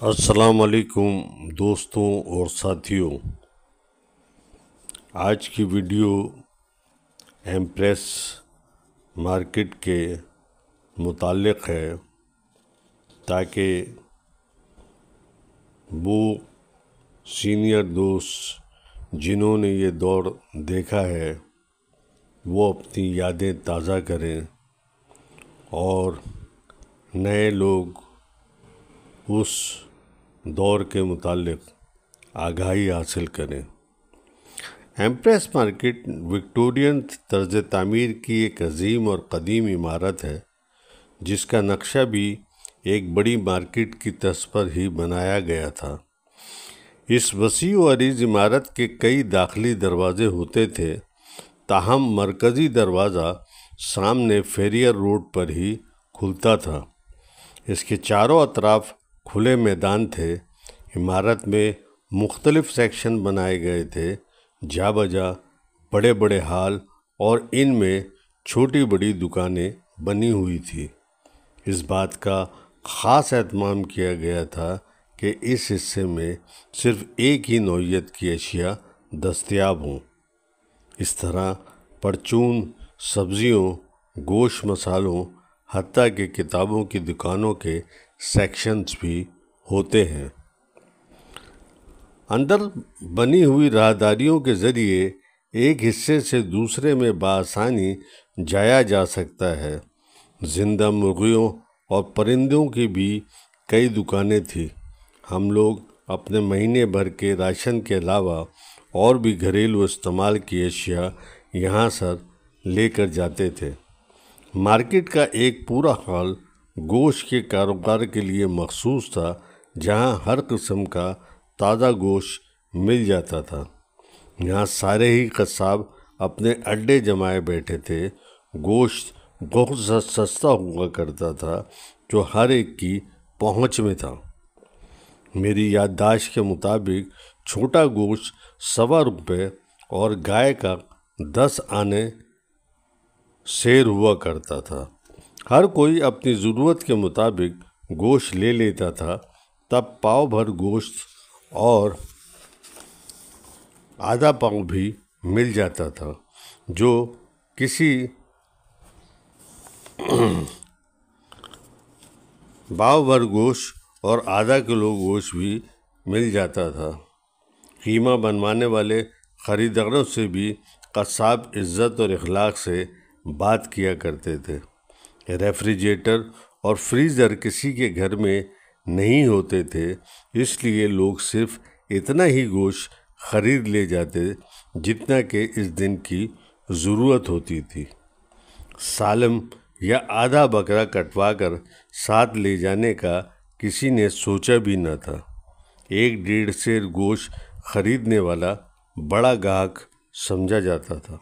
السلام علیکم دوستوں اور ساتھیوں، آج کی ویڈیو ایمپریس مارکیٹ کے متعلق ہے تاکہ وہ سینئر دوست جنہوں نے یہ دور دیکھا ہے وہ اپنی یادیں تازہ کریں اور نئے لوگ اس دور کے متعلق آگاہی حاصل کریں۔ ایمپریس مارکیٹ وکٹورین طرز تعمیر کی ایک عظیم اور قدیم عمارت ہے جس کا نقشہ بھی ایک بڑی مارکیٹ کی طرز پر ہی بنایا گیا تھا۔ اس وسیع و عریض عمارت کے کئی داخلی دروازے ہوتے تھے، تاہم مرکزی دروازہ سامنے فیریئر روڈ پر ہی کھلتا تھا۔ اس کے چاروں اطراف کھلے میدان تھے۔ عمارت میں مختلف سیکشن بنائے گئے تھے، جا بجا بڑے بڑے ہال اور ان میں چھوٹی بڑی دکانیں بنی ہوئی تھی۔ اس بات کا خاص اہتمام کیا گیا تھا کہ اس حصے میں صرف ایک ہی نوعیت کی اشیاء دستیاب ہوں۔ اس طرح پرچون، سبزیوں، گوشت، مسالوں، حتیٰ کہ کتابوں کی دکانوں کے سیکشنز بھی ہوتے ہیں۔ اندر بنی ہوئی راہداریوں کے ذریعے ایک حصے سے دوسرے میں بآسانی جایا جا سکتا ہے۔ زندہ مرغیوں اور پرندوں کی بھی کئی دکانیں تھیں۔ ہم لوگ اپنے مہینے بھر کے راشن کے علاوہ اور بھی گھریلو استعمال کی اشیاء یہاں سے لے کر جاتے تھے۔ مارکیٹ کا ایک پورا ہال گوشت کے کاروبار کے لیے مخصوص تھا، جہاں ہر قسم کا تازہ گوشت مل جاتا تھا۔ یہاں سارے ہی قصاب اپنے اڈے جمائے بیٹھے تھے۔ گوشت بہت سستا ہوا کرتا تھا جو ہر ایک کی پہنچ میں تھا۔ میری یادداشت کے مطابق چھوٹا گوشت 1.25 روپے اور گائے کا 10 آنے سیر ہوا کرتا تھا۔ ہر کوئی اپنی ضرورت کے مطابق گوشت لے لیتا تھا۔ تب پاؤ بھر گوشت اور آدھا پاؤ بھی مل جاتا تھا، جو کسی پاؤ بھر گوشت اور آدھا کلو گوشت بھی مل جاتا تھا۔ قیمہ بنوانے والے خریداروں سے بھی قصاب عزت اور اخلاق سے بات کیا کرتے تھے۔ ریفریجریٹر اور فریزر کسی کے گھر میں نہیں ہوتے تھے، اس لیے لوگ صرف اتنا ہی گوشت خرید لے جاتے جتنا کہ اس دن کی ضرورت ہوتی تھی۔ سالم یا آدھا بکرا کٹوا کر ساتھ لے جانے کا کسی نے سوچا بھی نہ تھا۔ 1.5 سیر گوشت خریدنے والا بڑا گاہک سمجھا جاتا تھا۔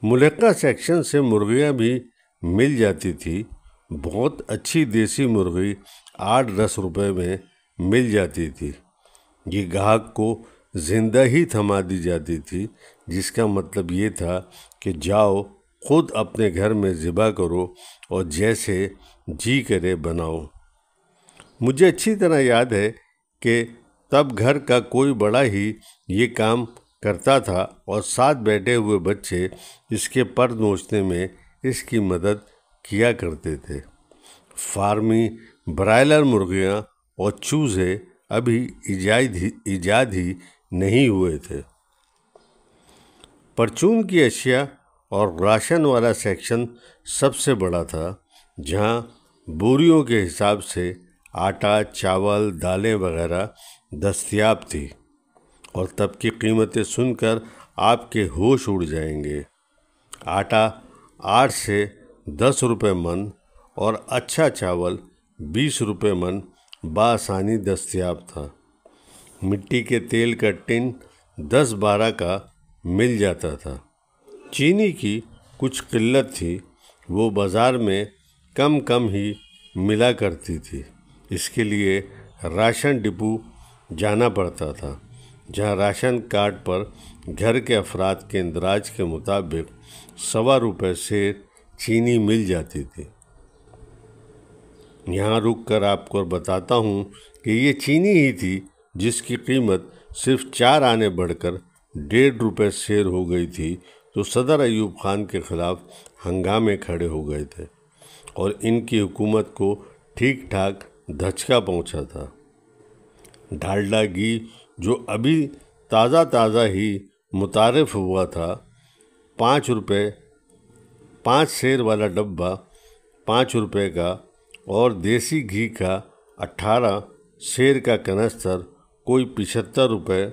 ملکہ سیکشن سے مرغیاں بھی مل جاتی تھی۔ بہت اچھی دیسی مرغی 8-10 روپے میں مل جاتی تھی۔ یہ گاہک کو زندہ ہی تھما دی جاتی تھی، جس کا مطلب یہ تھا کہ جاؤ خود اپنے گھر میں ذبح کرو اور جیسے جی کرے بناؤ۔ مجھے اچھی طرح یاد ہے کہ تب گھر کا کوئی بڑا ہی یہ کام کرتا تھا اور ساتھ بیٹھے ہوئے بچے اس کے پر نوچنے میں اس کی مدد کیا کرتے تھے۔ فارمی برائلر مرغیاں اور چوزے ابھی ایجاد ہی نہیں ہوئے تھے۔ پرچون کی اشیاء اور راشن والا سیکشن سب سے بڑا تھا، جہاں بوریوں کے حساب سے آٹا، چاول، دالیں وغیرہ دستیاب تھی، اور تب کی قیمتیں سن کر آپ کے ہوش اڑ جائیں گے۔ آٹا 8 سے 10 روپے من اور اچھا چاول 20 روپے من بآسانی دستیاب تھا۔ مٹی کے تیل کا ٹن 10-12 کا مل جاتا تھا۔ چینی کی کچھ قلت تھی، وہ بازار میں کم ہی ملا کرتی تھی۔ اس کے لیے راشن ڈپو جانا پڑتا تھا، جہاں راشن کارڈ پر گھر کے افراد کے اندراج کے مطابق 1.25 روپے سیر چینی مل جاتی تھی۔ یہاں رک کر آپ کو بتاتا ہوں کہ یہ چینی ہی تھی جس کی قیمت صرف 4 آنے بڑھ کر 1.5 روپے سیر ہو گئی تھی، تو صدر ایوب خان کے خلاف ہنگامے کھڑے ہو گئے تھے اور ان کی حکومت کو ٹھیک ٹھاک دھچکا پہنچا تھا۔ ڈالڈا گھی جو ابھی تازہ ہی متعارف ہوا تھا، 5 سیر والا ڈبہ 5 روپے کا، اور دیسی گھی کا 18 سیر کا کنستر کوئی 75 روپے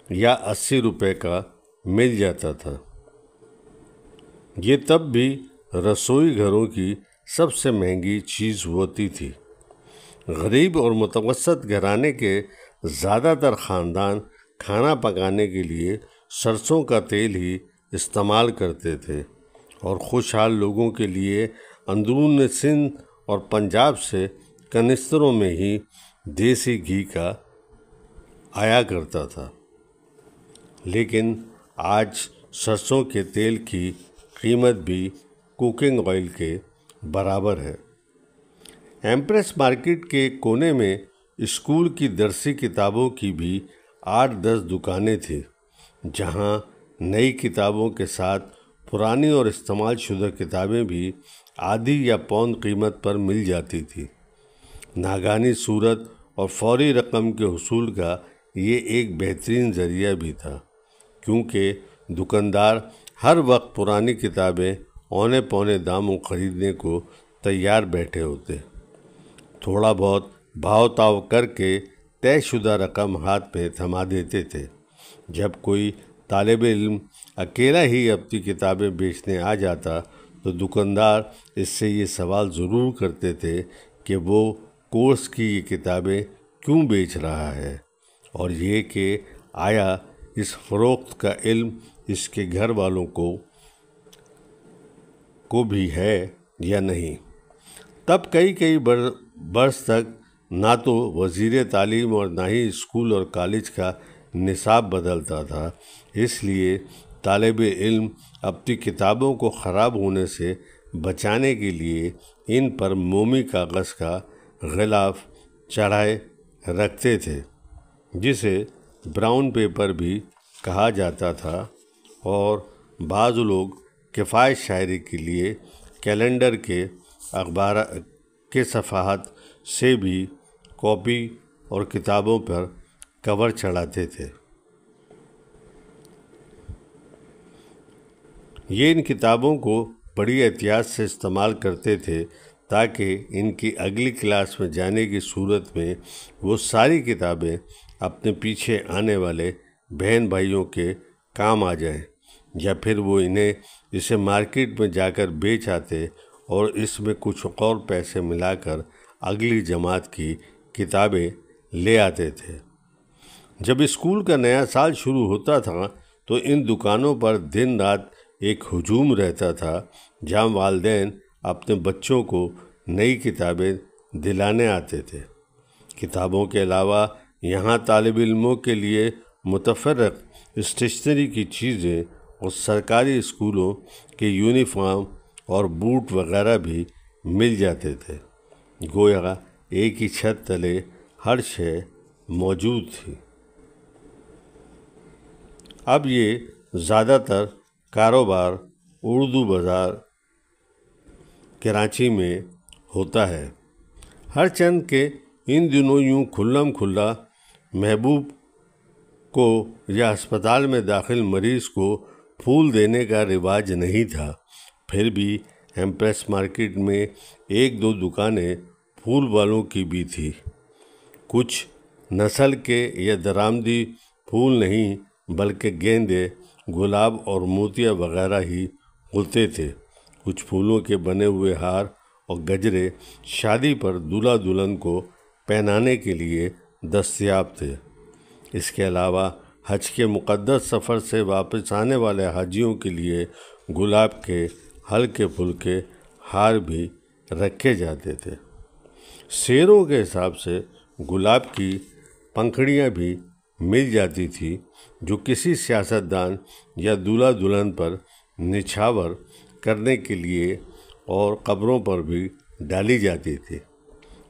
یا 80 روپے کا مل جاتا تھا۔ یہ تب بھی رسوئی گھروں کی سب سے مہنگی چیز ہوتی تھی۔ غریب اور متوسط گھرانے کے زیادہ تر خاندان کھانا پکانے کے لیے سرسوں کا تیل ہی استعمال کرتے تھے، اور خوشحال لوگوں کے لیے اندرون سندھ اور پنجاب سے کنستروں میں ہی دیسی گھی کا آیا کرتا تھا۔ لیکن آج سرسوں کے تیل کی قیمت بھی کوکنگ آئل کے برابر ہے۔ ایمپریس مارکیٹ کے کونے میں اسکول کی درسی کتابوں کی بھی 8-10 دکانیں تھیں، جہاں نئی کتابوں کے ساتھ پرانی اور استعمال شدہ کتابیں بھی آدھی یا پون قیمت پر مل جاتی تھی۔ ناگہانی صورت اور فوری رقم کے حصول کا یہ ایک بہترین ذریعہ بھی تھا، کیونکہ دکاندار ہر وقت پرانی کتابیں اونے پونے داموں خریدنے کو تیار بیٹھے ہوتے۔ تھوڑا بہت بھاؤ تاؤ کر کے طے شدہ رقم ہاتھ میں تھما دیتے تھے۔ جب کوئی طالب علم اکیلا ہی اپنی کتابیں بیچنے آ جاتا تو دکاندار اس سے یہ سوال ضرور کرتے تھے کہ وہ کورس کی یہ کتابیں کیوں بیچ رہا ہے، اور یہ کہ آیا اس فروخت کا علم اس کے گھر والوں کو بھی ہے یا نہیں۔ تب کئی برس تک نہ تو وزیر تعلیم اور نہ ہی اسکول اور کالج کا نصاب بدلتا تھا، اس لیے طالب علم اپنی کتابوں کو خراب ہونے سے بچانے کے لیے ان پر مومی کاغذ کا غلاف چڑھائے رکھتے تھے، جسے براؤن پیپر بھی کہا جاتا تھا، اور بعض لوگ کفایت شاعری کے لیے کیلنڈر کے اخبار کے صفحات سے بھی کاپی اور کتابوں پر کور چڑھاتے تھے۔ یہ ان کتابوں کو بڑی احتیاط سے استعمال کرتے تھے تاکہ ان کی اگلی کلاس میں جانے کی صورت میں وہ ساری کتابیں اپنے پیچھے آنے والے بہن بھائیوں کے کام آ جائیں، یا پھر وہ انہیں اسے مارکیٹ میں جا کر بیچ آتے اور اس میں کچھ اور پیسے ملا کر اگلی جماعت کی کتابیں لے آتے تھے۔ جب اسکول کا نیا سال شروع ہوتا تھا تو ان دکانوں پر دن رات ایک ہجوم رہتا تھا، جہاں والدین اپنے بچوں کو نئی کتابیں دلانے آتے تھے۔ کتابوں کے علاوہ یہاں طالب علموں کے لیے متفرق اسٹیشنری کی چیزیں اور سرکاری اسکولوں کے یونیفارم اور بوٹ وغیرہ بھی مل جاتے تھے۔ گویا ایک ہی چھت تلے ہر شے موجود تھی۔ اب یہ زیادہ تر کاروبار اردو بازار کراچی میں ہوتا ہے۔ ہر چند کہ ان دنوں یوں کھلم کھلا محبوب کو یا ہسپتال میں داخل مریض کو پھول دینے کا رواج نہیں تھا، پھر بھی ایمپریس مارکیٹ میں 1-2 دکانیں پھول والوں کی بھی تھی۔ کچھ نسل کے یا درآمدی پھول نہیں بلکہ گیندے، گلاب اور موتیا وغیرہ ہی ہوتے تھے۔ کچھ پھولوں کے بنے ہوئے ہار اور گجرے شادی پر دولہا دلہن کو پہنانے کے لیے دستیاب تھے۔ اس کے علاوہ حج کے مقدس سفر سے واپس آنے والے حاجیوں کے لیے گلاب کے ہلکے پھلکے ہار بھی رکھے جاتے تھے۔ سیروں کے حساب سے گلاب کی پنکھڑیاں بھی مل جاتی تھی، جو کسی سیاستدان یا دولہا دلہن پر نچھاور کرنے کے لیے، اور قبروں پر بھی ڈالی جاتی تھی۔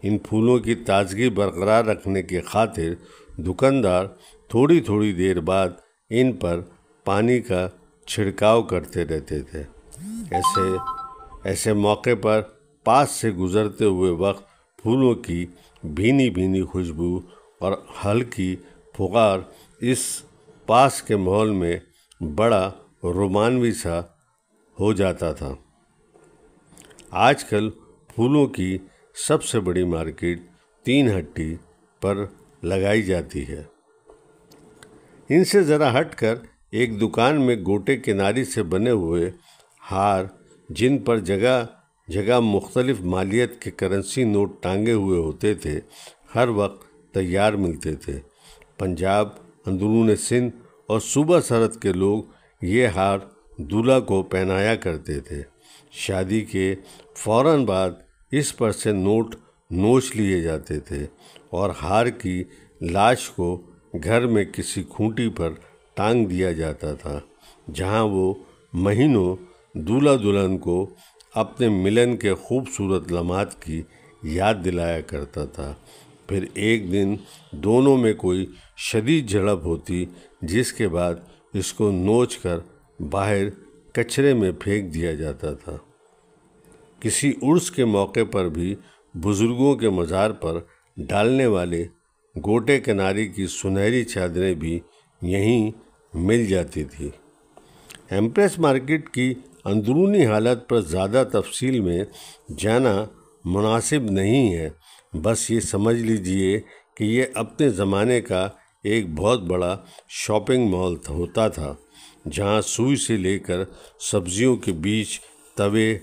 ان پھولوں کی تازگی برقرار رکھنے کی خاطر دکاندار تھوڑی تھوڑی دیر بعد ان پر پانی کا چھڑکاؤ کرتے رہتے تھے۔ ایسے موقع پر پاس سے گزرتے ہوئے وقت پھولوں کی بھینی بھینی خوشبو اور ہلکی پھکار اس پاس کے ماحول میں بڑا رومانوی سا ہو جاتا تھا۔ آج کل پھولوں کی سب سے بڑی مارکیٹ تین ہٹی پر لگائی جاتی ہے۔ ان سے ذرا ہٹ کر ایک دکان میں گوٹے کناری سے بنے ہوئے ہار، جن پر جگہ جگہ مختلف مالیت کے کرنسی نوٹ ٹانگے ہوئے ہوتے تھے، ہر وقت تیار ملتے تھے۔ پنجاب، اندرون سندھ اور صوبہ سرحد کے لوگ یہ ہار دولہا کو پہنایا کرتے تھے۔ شادی کے فوراً بعد اس پر سے نوٹ نوچ لیے جاتے تھے اور ہار کی لاش کو گھر میں کسی کھونٹی پر ٹانگ دیا جاتا تھا، جہاں وہ مہینوں دولہا دلہن کو اپنے ملن کے خوبصورت لمحات کی یاد دلایا کرتا تھا۔ پھر ایک دن دونوں میں کوئی شدید جھڑپ ہوتی، جس کے بعد اس کو نوچ کر باہر کچرے میں پھینک دیا جاتا تھا۔ کسی عرس کے موقع پر بھی بزرگوں کے مزار پر ڈالنے والے گوٹے کناری کی سنہری چادریں بھی یہیں مل جاتی تھی۔ ایمپریس مارکیٹ کی اندرونی حالت پر زیادہ تفصیل میں جانا مناسب نہیں ہے، بس یہ سمجھ لیجئے کہ یہ اپنے زمانے کا ایک بہت بڑا شاپنگ مال ہوتا تھا، جہاں سوئی سے لے کر سبزیوں کے بیج، توے،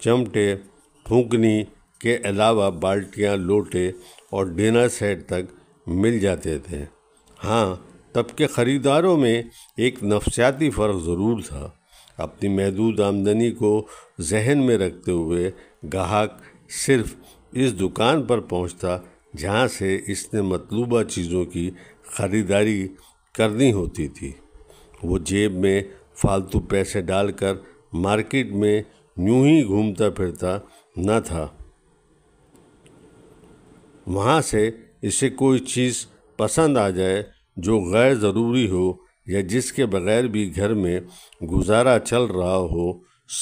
چمٹے، پھونکنی کے علاوہ بالٹیاں، لوٹے اور ڈنر سیٹ تک مل جاتے تھے۔ ہاں، تب کے خریداروں میں ایک نفسیاتی فرق ضرور تھا۔ اپنی محدود آمدنی کو ذہن میں رکھتے ہوئے گاہک صرف اس دکان پر پہنچتا جہاں سے اس نے مطلوبہ چیزوں کی خریداری کرنی ہوتی تھی۔ وہ جیب میں فالتو پیسے ڈال کر مارکیٹ میں یوں ہی گھومتا پھرتا نہ تھا۔ وہاں سے اسے کوئی چیز پسند آ جائے جو غیر ضروری ہو یا جس کے بغیر بھی گھر میں گزارا چل رہا ہو۔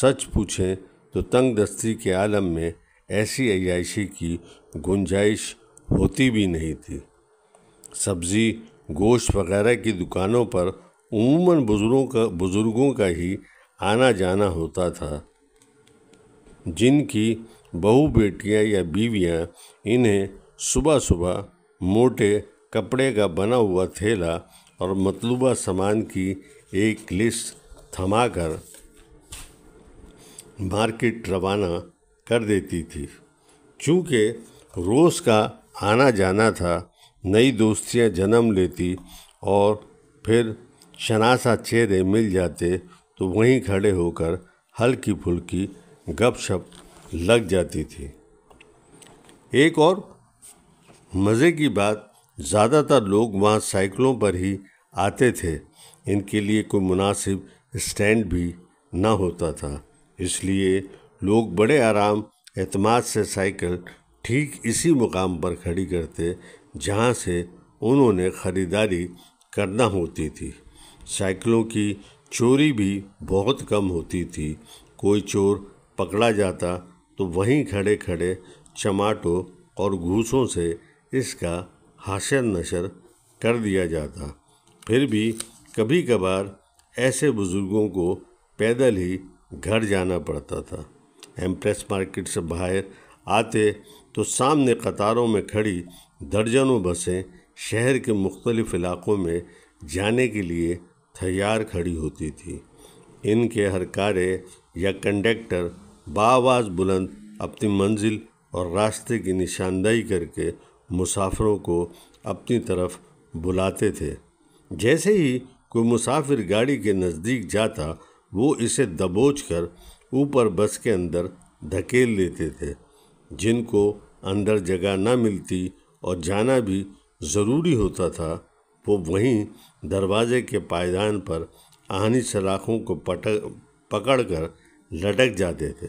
سچ پوچھیں تو تنگ دستی کے عالم میں ایسی عیاشی کی گنجائش ہوتی بھی نہیں تھی۔ سبزی، گوشت وغیرہ کی دکانوں پر عموماً بزرگوں کا ہی آنا جانا ہوتا تھا، جن کی بہو بیٹیاں یا بیویاں انہیں صبح صبح موٹے کپڑے کا بنا ہوا تھیلا اور مطلوبہ سامان کی ایک لسٹ تھما کر مارکیٹ روانہ کر دیتی تھی۔ چونکہ روز کا آنا جانا تھا، نئی دوستیاں جنم لیتی اور پھر شناسا چہرے مل جاتے تو وہیں کھڑے ہو کر ہلکی پھلکی گپ شپ لگ جاتی تھی۔ ایک اور مزے کی بات، زیادہ تر لوگ وہاں سائیکلوں پر ہی آتے تھے۔ ان کے لیے کوئی مناسب اسٹینڈ بھی نہ ہوتا تھا، اس لیے لوگ بڑے آرام اعتماد سے سائیکل ٹھیک اسی مقام پر کھڑی کرتے جہاں سے انہوں نے خریداری کرنا ہوتی تھی۔ سائیکلوں کی چوری بھی بہت کم ہوتی تھی۔ کوئی چور پکڑا جاتا تو وہیں کھڑے کھڑے چماٹوں اور گھوسوں سے اس کا حشر نشر کر دیا جاتا۔ پھر بھی کبھی کبھار ایسے بزرگوں کو پیدل ہی گھر جانا پڑتا تھا۔ ایمپریس مارکیٹ سے باہر آتے تو سامنے قطاروں میں کھڑی درجنوں بسیں شہر کے مختلف علاقوں میں جانے کے لیے تیار کھڑی ہوتی تھی۔ ان کے ہر کارے یا کنڈکٹر بآواز بلند اپنی منزل اور راستے کی نشاندہی کر کے مسافروں کو اپنی طرف بلاتے تھے۔ جیسے ہی کوئی مسافر گاڑی کے نزدیک جاتا، وہ اسے دبوچ کر اوپر بس کے اندر دھکیل دیتے تھے۔ جن کو اندر جگہ نہ ملتی اور جانا بھی ضروری ہوتا تھا، وہ وہیں دروازے کے پائیدان پر آہنی سلاخوں کو پکڑ کر لٹک جاتے تھے۔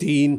3